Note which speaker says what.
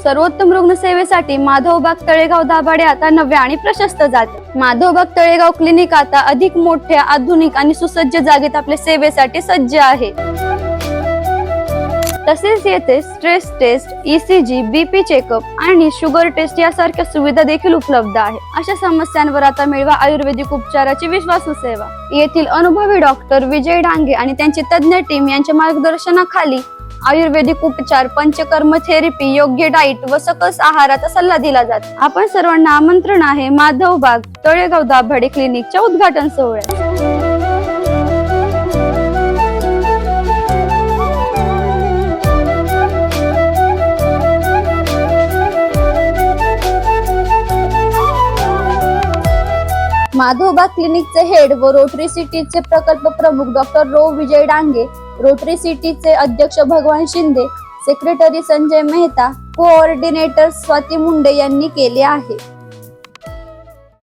Speaker 1: सर्वोत्तम रुग्णसेवेसाठी माधवबाग तळेगाव दाभाडे आता नव्या आणि प्रशस्त जागेत. माधवबाग तळेगाव क्लिनिक आता अधिक मोठ्या, आधुनिक आणि सुसज्ज जागेत आपल्या सेवेसाठी सज्ज आहे. तसेच येथे stress test, ECG, BP checkup आणि शुगर टेस्ट यासारख्या सुविधा देखील उपलब्ध आहे. अशा समस्यांवर आता मिळवा आयुर्वेदिक उपचाराची विश्वासू सेवा. येथील अनुभवी डॉक्टर विजय डांगे आणि त्यांची तज्ञ टीम यांच्या मार्गदर्शनाखाली आयुर्वेदिक उपचार, पंचकर्म थेरपी, योग्य डाईट व सकस आहाराचा सल्ला दिला जातो. आपण सर्वांना आमंत्रण आहे माधवबाग तळेगाव दाभाडे क्लिनिकच्या उद्घाटन सोहळ्यात. माधवबाग क्लिनिकचे हेड व रोटरी सिटीचे प्रकल्प प्रमुख डॉक्टर विजय डांगे, रोटरी सिटीचे अध्यक्ष भगवान शिंदे, सेक्रेटरी संजय मेहता, कोऑर्डिनेटर स्वाती मुंडे यांनी केले आहे.